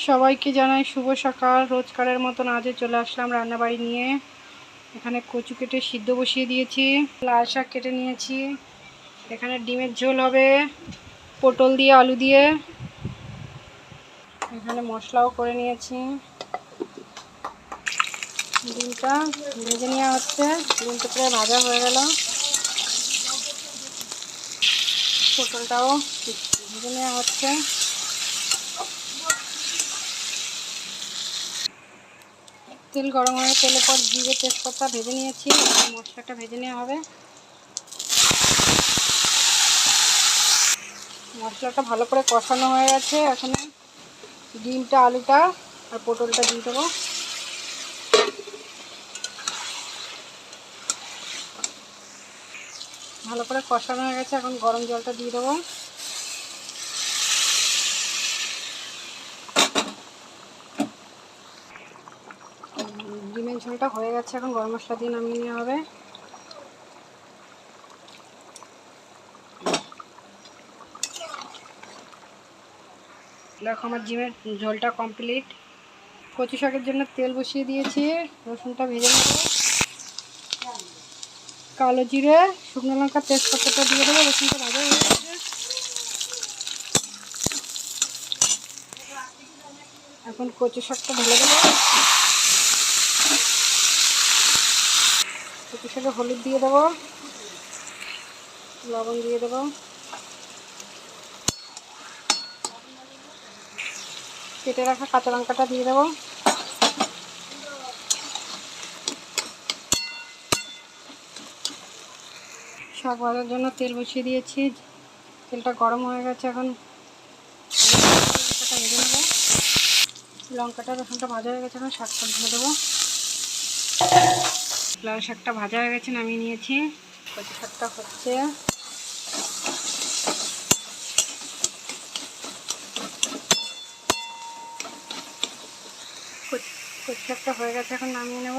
সবাইকে জানাই শুভ সকাল। রোজকারের মতন আজও চলে আসলাম রান্নাবাড়ি নিয়ে। এখানে কচু কেটে সিদ্ধ বসিয়ে দিয়েছি, লাল শাক কেটে নিয়েছি, এখানে ডিমের ঝোল হবে পটল দিয়ে আলু দিয়ে, এখানে মশলাও করে নিয়েছি। ডিমটা ভেজে নেওয়া হচ্ছে, ডিমটা প্রায় ভাজা হয়ে গেল। পটলটাও ভেজে নেওয়া হচ্ছে। তেল গরম হয়ে তেলের পর জিরে তেজপাতা ভেজে নিয়েছি, মশলাটা ভেজে নেওয়া হবে। মশলাটা ভালো করে কষানো হয়ে গেছে, এখানে ডিমটা আলুটা আর পটলটা দিয়ে দেবো। ভালো করে কষানো হয়ে গেছে, এখন গরম জলটা দিয়ে দেবো। ডিমের ঝোলটা হয়ে গেছে, এখন গরম মশলা দিয়ে নামিয়ে নেওয়া হবে। দেখো আমার ডিমের ঝোলটা কমপ্লিট। কচু শাকের জন্য তেল বসিয়ে দিয়েছি, রসুনটা ভেজে নেব। কালো জিরে, শুকনো লঙ্কা, তেজপাতাটা দিয়ে দেবো। রসুনটা ভাজা হয়ে গেছে, এখন কচু শাকটা ঢেলে দেবো। কচু শাকে হলুদ দিয়ে দেবো, লবণ দিয়ে দেবো, কেটে রাখা কাঁচা লঙ্কাটা দিয়ে দেবো। শাক ভাজার জন্য তেল বসিয়ে দিয়েছি, তেলটা গরম হয়ে গেছে, এখন লঙ্কাটা ভেজে নেবো। লঙ্কাটা রসুনটা ভাজা হয়ে গেছে, এখন শাকটা ঢেলে দেবো। লাল শাকটা ভাজা হয়ে গেছে, নামিয়ে নিয়েছি। কচু শাকটা হচ্ছে, কচু শাকটা হয়ে গেছে, এখন নামিয়ে নেব।